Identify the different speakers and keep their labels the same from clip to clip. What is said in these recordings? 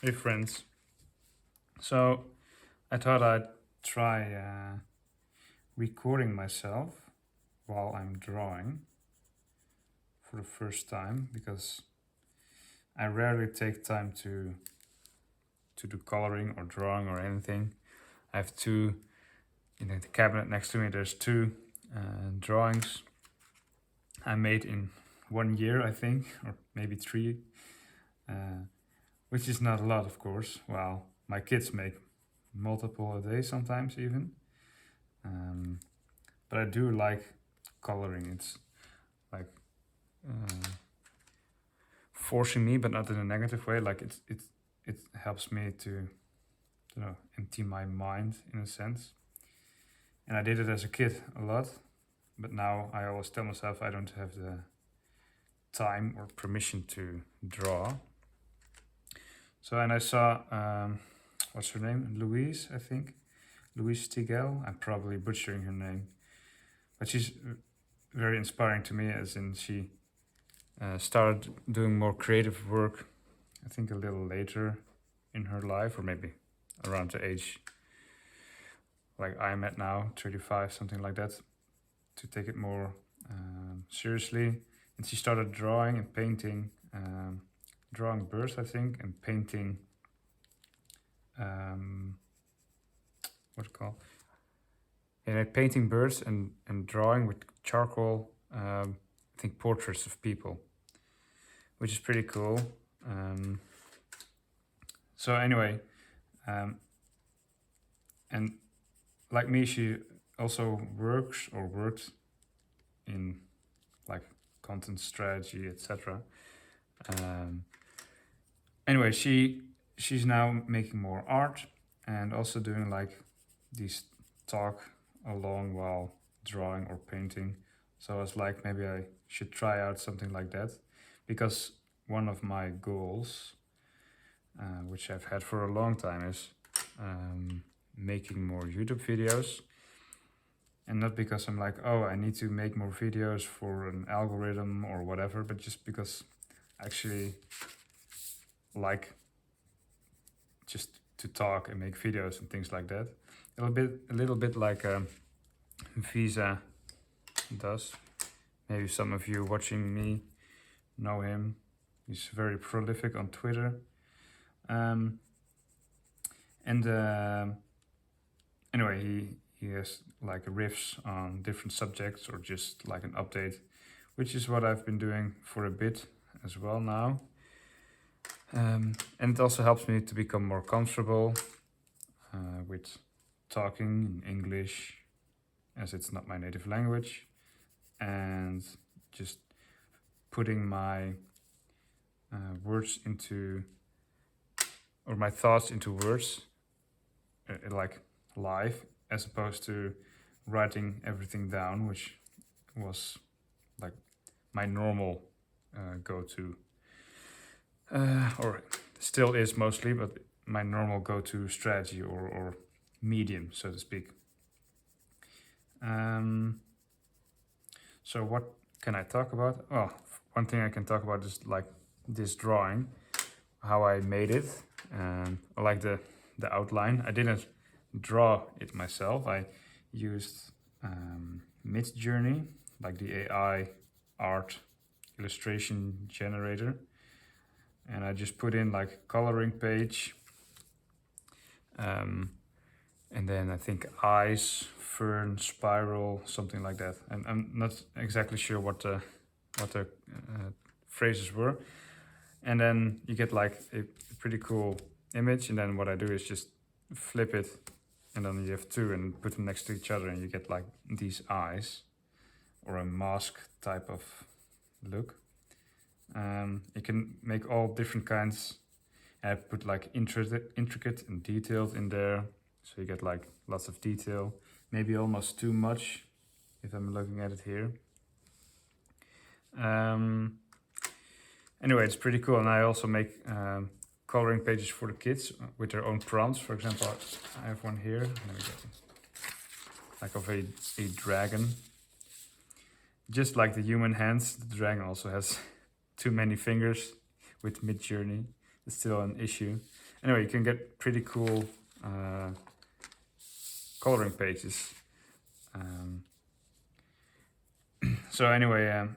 Speaker 1: Hey friends. So I thought I'd try recording myself while I'm drawing for the first time because I rarely take time to do coloring or drawing or anything. I have two in the cabinet next to me. There's two drawings I made in 1 year, I think, or maybe 3, which is not a lot, of course. Well, my kids make multiple a day sometimes even. But I do like coloring. It's like forcing me, but not in a negative way. Like it helps me to empty my mind in a sense. And I did it as a kid a lot, but now I always tell myself I don't have the time or permission to draw. So and I saw what's her name? Louise, I think. Louise Stigel. I'm probably butchering her name, but she's very inspiring to me, as in she started doing more creative work, I think a little later in her life, or maybe around the age like I'm at now, 35, something like that, to take it more seriously. And she started drawing and painting, drawing birds, I think, and painting, what's it called? Yeah, like painting birds and drawing with charcoal, I think portraits of people, which is pretty cool. So anyway, and like me, she also worked in like content strategy, etc. Anyway, she's now making more art and also doing like these talk along while drawing or painting. So I was like, maybe I should try out something like that, because one of my goals, which I've had for a long time, is making more YouTube videos. And not because I'm like, oh, I need to make more videos for an algorithm or whatever, but just because I actually like just to talk and make videos and things like that. A little bit like Visa does. Maybe some of you watching me know him. He's very prolific on Twitter. Anyway, he has like riffs on different subjects or just like an update, which is what I've been doing for a bit as well now. And it also helps me to become more comfortable with talking in English, as it's not my native language, and just putting my words into, or my thoughts into words, like live, as opposed to writing everything down, which was like my normal go-to, or still is mostly, but my normal go-to strategy or medium, so to speak. So what can I talk about? Well, one thing I can talk about is like this drawing, how I made it. I like the outline. I didn't draw it myself. I used midjourney, like the AI art illustration generator, and I just put in like coloring page, and then I think eyes, fern, spiral, something like that. And I'm not exactly sure what the phrases were. And then you get like a pretty cool image, and then what I do is just flip it, and then you have two and put them next to each other, and you get like these eyes, or a mask type of look. You can make all different kinds. I put like intricate and detailed in there, so you get like lots of detail, maybe almost too much if I'm looking at it here. Anyway, it's pretty cool, and I also make coloring pages for the kids with their own prompts. For example, I have one here. Let me get it. Like of a dragon. Just like the human hands, the dragon also has too many fingers with midjourney. It's still an issue. Anyway, you can get pretty cool coloring pages. So anyway,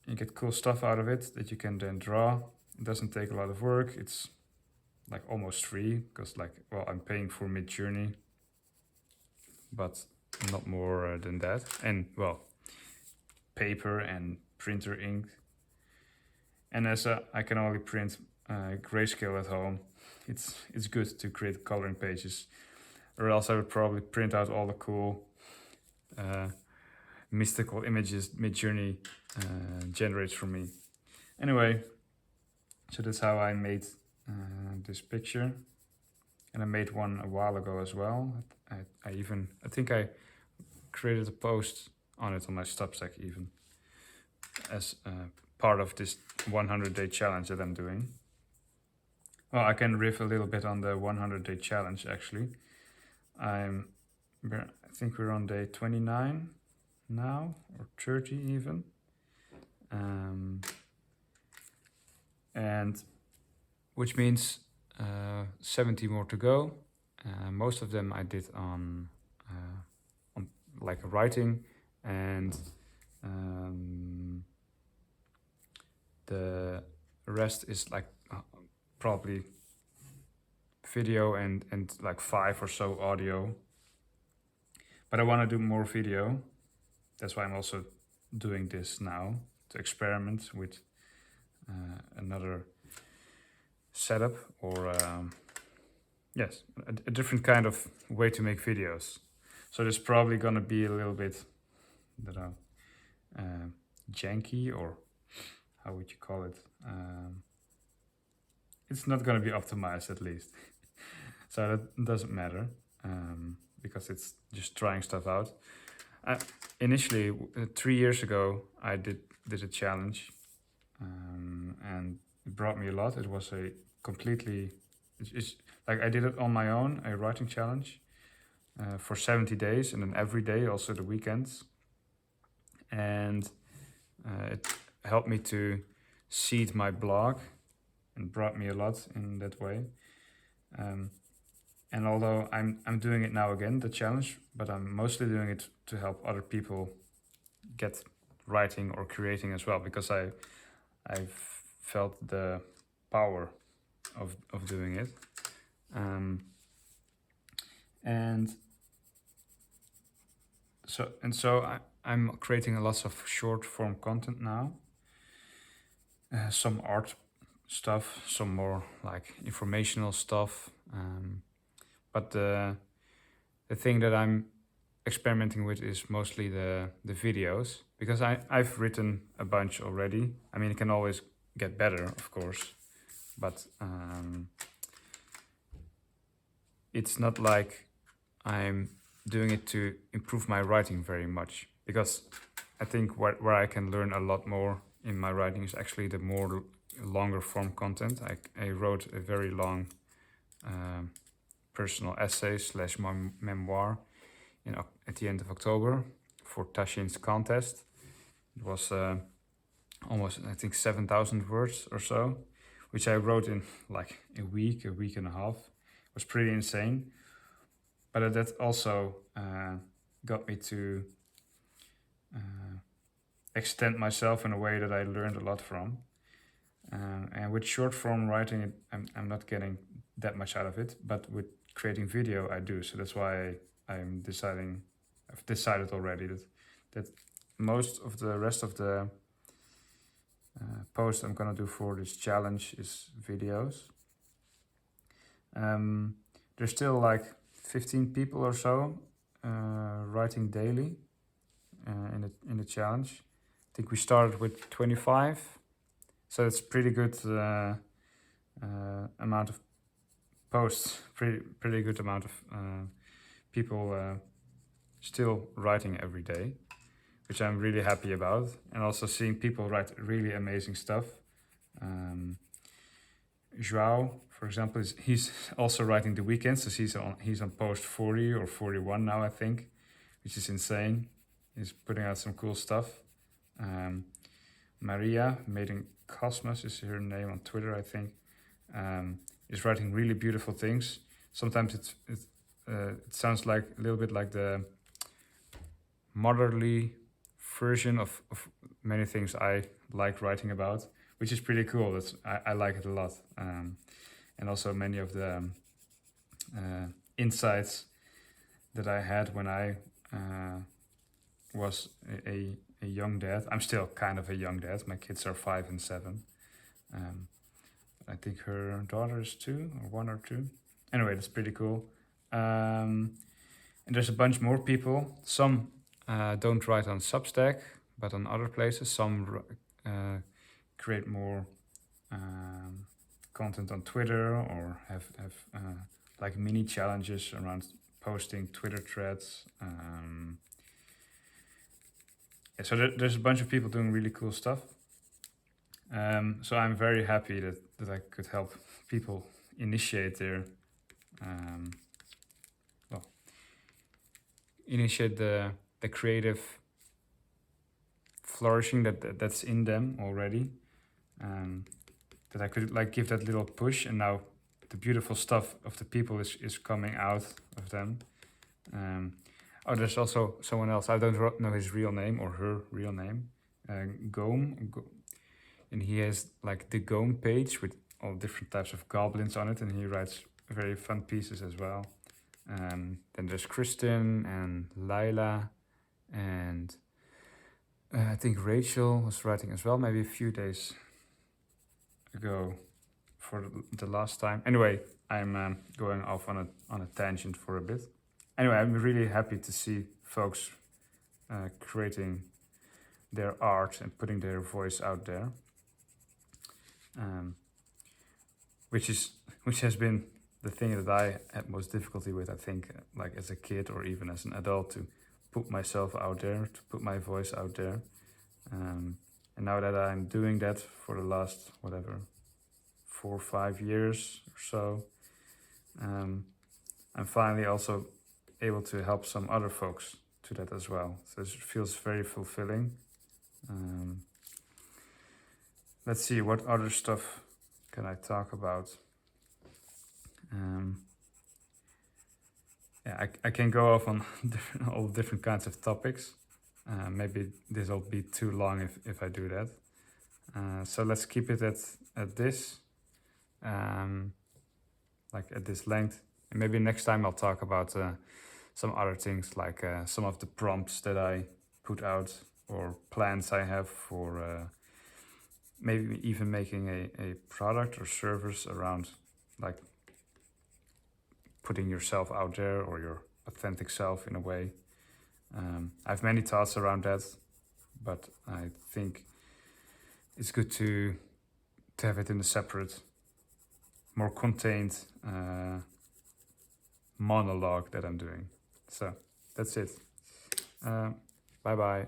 Speaker 1: you get cool stuff out of it that you can then draw. It doesn't take a lot of work. It's like almost free because like, well, I'm paying for midjourney, but not more than that. And well, paper and printer ink. And as I can only print grayscale at home, it's good to create coloring pages, or else I would probably print out all the cool mystical images midjourney generates for me. Anyway, so that's how I made this picture, and I made one a while ago as well. I think I created a post on it on my Substack even, as part of this 100-day challenge that I'm doing. Well, I can riff a little bit on the 100-day challenge actually. I think we're on day 29 now, or 30 even. And which means 70 more to go. Most of them I did on like writing, and the rest is like probably video and like 5 or so audio. But I want to do more video. That's why I'm also doing this now, to experiment with another setup, or yes, a different kind of way to make videos. So there's probably gonna be a little bit, I don't know, janky, or how would you call it? It's not gonna be optimized at least. So that doesn't matter, because it's just trying stuff out. Initially, 3 years ago, I did a challenge, and it brought me a lot. It was a completely, it's like I did it on my own, a writing challenge for 70 days, and then every day, also the weekends. And it helped me to seed my blog, and brought me a lot in that way. And although I'm doing it now again, the challenge, but I'm mostly doing it to help other people get writing or creating as well, because I've felt the power of doing it. And so I'm creating lots of short form content now. Some art stuff, some more like informational stuff. But the thing that I'm experimenting with is mostly the videos, because I've written a bunch already. I mean, it can always get better, of course, but it's not like I'm doing it to improve my writing very much, because I think where I can learn a lot more in my writing is actually the more longer form content. I wrote a very long personal essay / memoir at the end of October for Tashin's contest. It was almost, I think, 7,000 words or so, which I wrote in like a week and a half. It was pretty insane. But that also got me to extend myself in a way that I learned a lot from. And with short form writing, I'm not getting that much out of it, but with creating video, I do. So that's why I've decided already that most of the rest of the posts I'm gonna do for this challenge is videos. There's still like 15 people or so writing daily in the challenge. I think we started with 25, so it's pretty good amount of posts, pretty good amount of people still writing every day, which I'm really happy about. And also seeing people write really amazing stuff. Joao, for example, he's also writing the weekends, so he's on post 40 or 41 now, I think, which is insane. He's putting out some cool stuff. Maria, Made in Cosmos is her name on Twitter, I think. is writing really beautiful things. Sometimes it sounds like a little bit like the motherly version of many things I like writing about, which is pretty cool. I like it a lot. And also many of the insights that I had when I was a young dad. I'm still kind of a young dad. My kids are 5 and 7. I think her daughter is 2 or 1 or 2. Anyway, that's pretty cool. And there's a bunch more people. Some don't write on Substack, but on other places. Some create more content on Twitter, or have like mini challenges around posting Twitter threads. Yeah, so there's a bunch of people doing really cool stuff. So I'm very happy that I could help people initiate their initiate the creative flourishing that's in them already. That I could like give that little push, and now the beautiful stuff of the people is coming out of them. Oh, there's also someone else. I don't know his real name or her real name. Gome, and he has like the Gome page with all different types of goblins on it, and he writes very fun pieces as well. Then there's Kristen and Lila, and I think Rachel was writing as well, maybe a few days ago for the last time. Anyway, I'm going off on a tangent for a bit. Anyway, I'm really happy to see folks creating their art and putting their voice out there, which has been the thing that I had most difficulty with, I think, like as a kid or even as an adult, to put myself out there, to put my voice out there. And now that I'm doing that for the last, 4 or 5 years or so, I'm finally also able to help some other folks to that as well. So it feels very fulfilling. Let's see, what other stuff can I talk about? Yeah, I can go off on all different kinds of topics. Maybe this will be too long if I do that. So let's keep it at this, like at this length. And maybe next time I'll talk about some other things, like some of the prompts that I put out or plans I have for maybe even making a product or service around like putting yourself out there or your authentic self in a way. I have many thoughts around that, but I think it's good to have it in a separate, more contained monologue that I'm doing. So that's it. Bye bye.